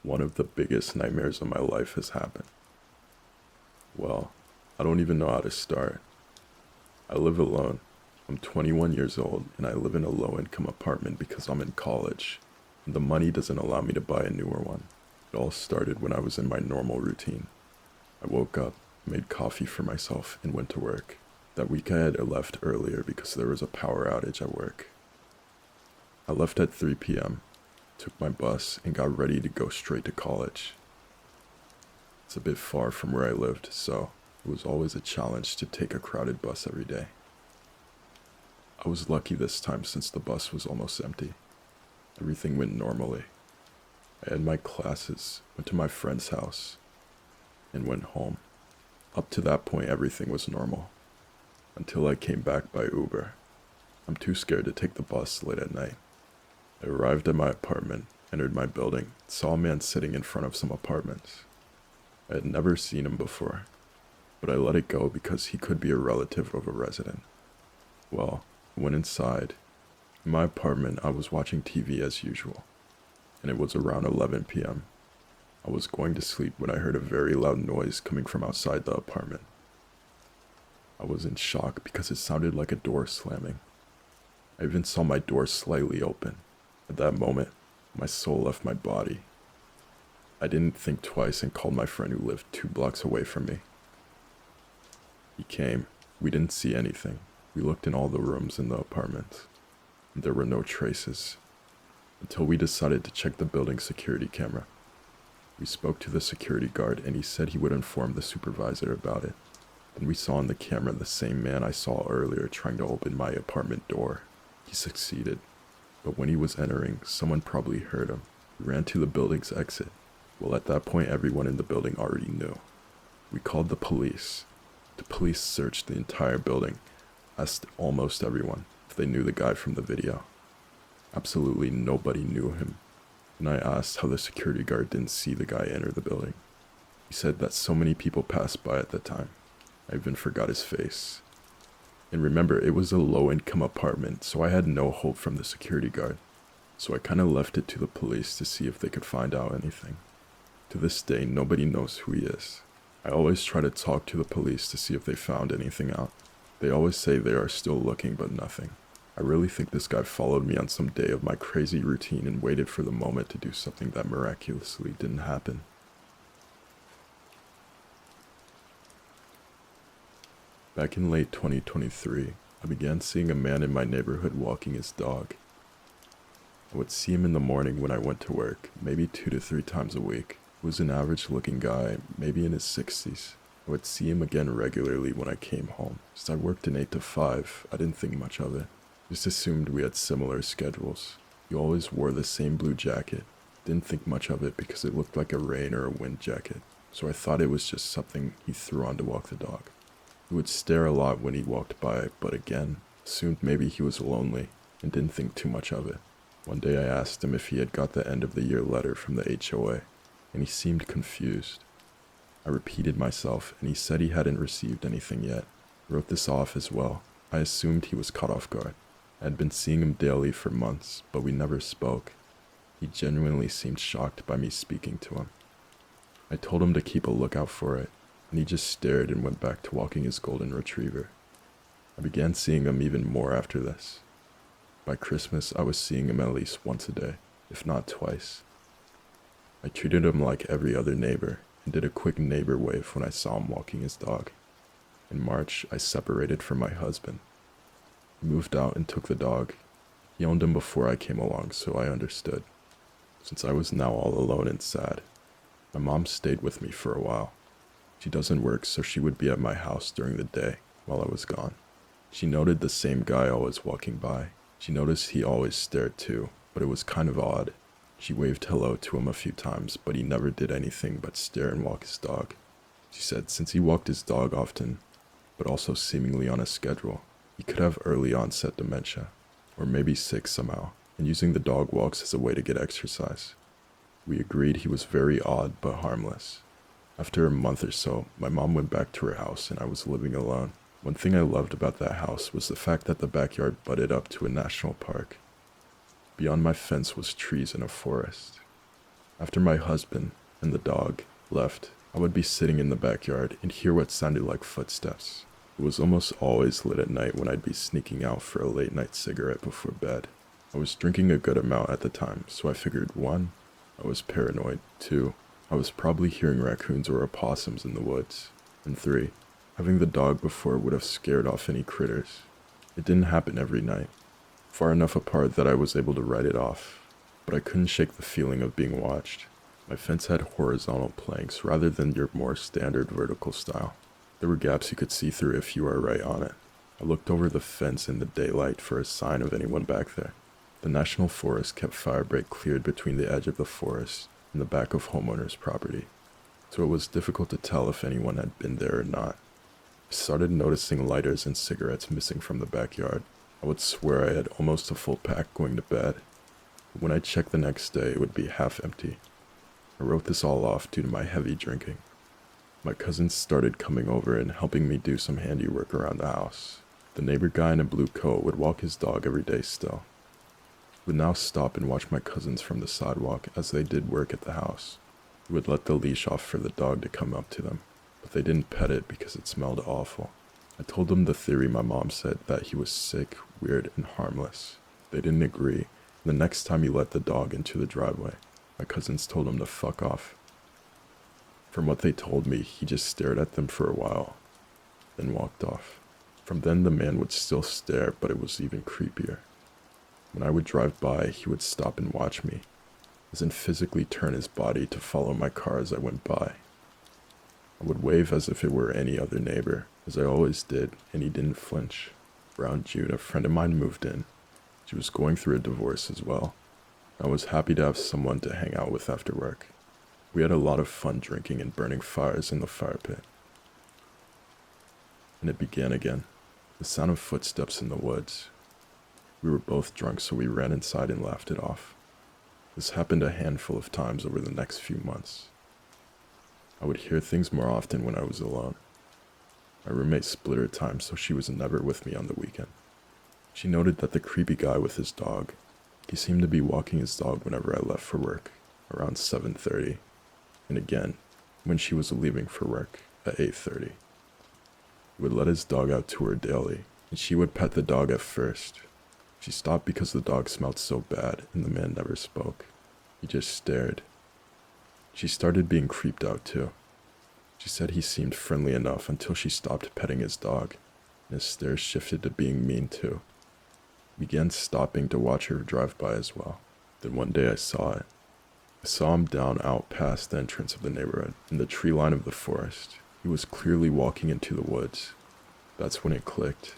One of the biggest nightmares of my life has happened. Well, I don't even know how to start. I live alone. I'm 21 years old and I live in a low-income apartment because I'm in college, and the money doesn't allow me to buy a newer one. It all started when I was in my normal routine. I woke up, made coffee for myself, and went to work. That week I had left earlier because there was a power outage at work. I left at 3 p.m., took my bus, and got ready to go straight to college. It's a bit far from where I lived, so it was always a challenge to take a crowded bus every day. I was lucky this time since the bus was almost empty. Everything went normally. I had my classes, went to my friend's house, and went home. Up to that point, everything was normal. Until I came back by Uber. I'm too scared to take the bus late at night. I arrived at my apartment, entered my building, and saw a man sitting in front of some apartments. I had never seen him before, but I let it go because he could be a relative of a resident. Well, I went inside. In my apartment, I was watching TV as usual, and it was around 11 p.m. I was going to sleep when I heard a very loud noise coming from outside the apartment. I was in shock because it sounded like a door slamming. I even saw my door slightly open. At that moment, my soul left my body. I didn't think twice and called my friend who lived 2 blocks away from me. He came. We didn't see anything. We looked in all the rooms in the apartment, and there were no traces, until we decided to check the building security camera. We spoke to the security guard and he said he would inform the supervisor about it. Then we saw on the camera the same man I saw earlier trying to open my apartment door. He succeeded, but when he was entering, someone probably heard him. He ran to the building's exit. Well, at that point, everyone in the building already knew. We called the police. The police searched the entire building, asked almost everyone if they knew the guy from the video. Absolutely nobody knew him, and I asked how the security guard didn't see the guy enter the building. He said that so many people passed by at the time. I even forgot his face. And remember, it was a low-income apartment, so I had no hope from the security guard. So I kind of left it to the police to see if they could find out anything. To this day, nobody knows who he is. I always try to talk to the police to see if they found anything out. They always say they are still looking, but nothing. I really think this guy followed me on some day of my crazy routine and waited for the moment to do something that miraculously didn't happen. Back in late 2023, I began seeing a man in my neighborhood walking his dog. I would see him in the morning when I went to work, maybe 2 to 3 times a week. He was an average-looking guy, maybe in his 60s. I would see him again regularly when I came home. Since I worked an 8 to 5, I didn't think much of it. Just assumed we had similar schedules. He always wore the same blue jacket. Didn't think much of it because it looked like a rain or a wind jacket, so I thought it was just something he threw on to walk the dog. He would stare a lot when he walked by, but again, assumed maybe he was lonely and didn't think too much of it. One day I asked him if he had got the end of the year letter from the HOA, and he seemed confused. I repeated myself, and he said he hadn't received anything yet. I wrote this off as well. I assumed he was caught off guard. I had been seeing him daily for months, but we never spoke. He genuinely seemed shocked by me speaking to him. I told him to keep a lookout for it, and he just stared and went back to walking his golden retriever. I began seeing him even more after this. By Christmas, I was seeing him at least once a day, if not twice. I treated him like every other neighbor, and did a quick neighbor wave when I saw him walking his dog. In March, I separated from my husband. He moved out and took the dog. He owned him before I came along, so I understood. Since I was now all alone and sad, my mom stayed with me for a while. She doesn't work, so she would be at my house during the day while I was gone. She noted the same guy always walking by. She noticed he always stared too, but it was kind of odd. She waved hello to him a few times, but he never did anything but stare and walk his dog. She said since he walked his dog often, but also seemingly on a schedule, he could have early onset dementia, or maybe sick somehow, and using the dog walks as a way to get exercise. We agreed he was very odd but harmless. After a month or so, my mom went back to her house and I was living alone. One thing I loved about that house was the fact that the backyard butted up to a national park. Beyond my fence was trees and a forest. After my husband and the dog left, I would be sitting in the backyard and hear what sounded like footsteps. It was almost always lit at night when I'd be sneaking out for a late night cigarette before bed. I was drinking a good amount at the time, so I figured 1, I was paranoid, 2, I was probably hearing raccoons or opossums in the woods, and 3, having the dog before would have scared off any critters. It didn't happen every night, far enough apart that I was able to write it off, but I couldn't shake the feeling of being watched. My fence had horizontal planks rather than your more standard vertical style. There were gaps you could see through if you were right on it. I looked over the fence in the daylight for a sign of anyone back there. The National Forest kept firebreak cleared between the edge of the forest and the back of homeowners' property, so it was difficult to tell if anyone had been there or not. I started noticing lighters and cigarettes missing from the backyard. I would swear I had almost a full pack going to bed, but when I checked the next day it would be half empty. I wrote this all off due to my heavy drinking. My cousins started coming over and helping me do some handiwork around the house. The neighbor guy in a blue coat would walk his dog every day still. I would now stop and watch my cousins from the sidewalk as they did work at the house. He would let the leash off for the dog to come up to them, but they didn't pet it because it smelled awful. I told them the theory my mom said, that he was sick, weird, and harmless. They didn't agree. The next time he let the dog into the driveway, my cousins told him to fuck off. From what they told me, he just stared at them for a while, then walked off. From then the man would still stare, but it was even creepier. When I would drive by, he would stop and watch me, as in physically turn his body to follow my car as I went by. I would wave as if it were any other neighbor, as I always did, and he didn't flinch. Around June, a friend of mine moved in. She was going through a divorce as well. I was happy to have someone to hang out with after work. We had a lot of fun drinking and burning fires in the fire pit. And it began again, the sound of footsteps in the woods. We were both drunk, so we ran inside and laughed it off. This happened a handful of times over the next few months. I would hear things more often when I was alone. My roommate split her time, so she was never with me on the weekend. She noted that the creepy guy with his dog, he seemed to be walking his dog whenever I left for work, around 7:30, and again, when she was leaving for work, at 8:30. He would let his dog out to her daily, and she would pet the dog at first. She stopped because the dog smelled so bad, and the man never spoke. He just stared. She started being creeped out too. She said he seemed friendly enough until she stopped petting his dog, and his stares shifted to being mean too. He began stopping to watch her drive by as well. Then one day I saw it. I saw him down out past the entrance of the neighborhood, in the tree line of the forest. He was clearly walking into the woods. That's when it clicked.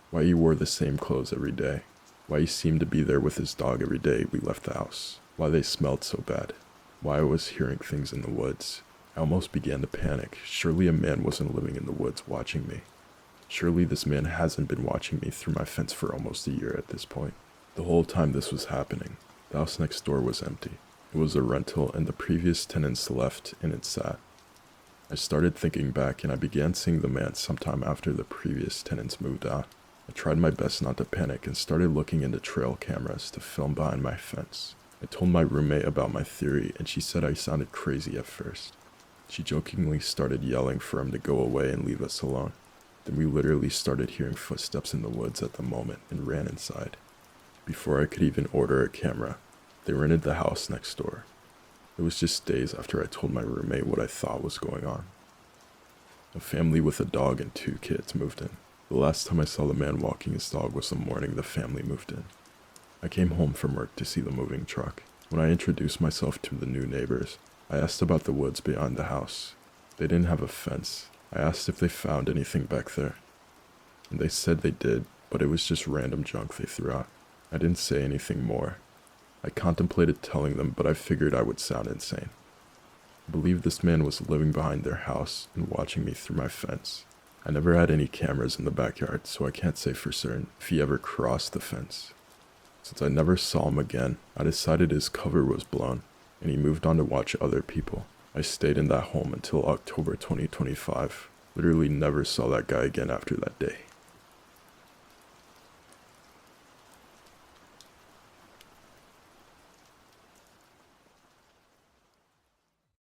Why he wore the same clothes every day. Why he seemed to be there with his dog every day we left the house. Why they smelled so bad. Why I was hearing things in the woods. I almost began to panic. Surely a man wasn't living in the woods watching me. Surely this man hasn't been watching me through my fence for almost a year at this point. The whole time this was happening, the house next door was empty. It was a rental and the previous tenants left and it sat. I started thinking back and I began seeing the man sometime after the previous tenants moved out. I tried my best not to panic and started looking into trail cameras to film behind my fence. I told my roommate about my theory and she said I sounded crazy at first. She jokingly started yelling for him to go away and leave us alone. Then we literally started hearing footsteps in the woods at the moment and ran inside. Before I could even order a camera, they rented the house next door. It was just days after I told my roommate what I thought was going on. A family with a dog and 2 kids moved in. The last time I saw the man walking his dog was the morning the family moved in. I came home from work to see the moving truck. When I introduced myself to the new neighbors, I asked about the woods beyond the house. They didn't have a fence. I asked if they found anything back there, and they said they did, but it was just random junk they threw out. I didn't say anything more. I contemplated telling them, but I figured I would sound insane. I believed this man was living behind their house and watching me through my fence. I never had any cameras in the backyard, so I can't say for certain if he ever crossed the fence. Since I never saw him again, I decided his cover was blown, and he moved on to watch other people. I stayed in that home until October 2025. Literally never saw that guy again after that day.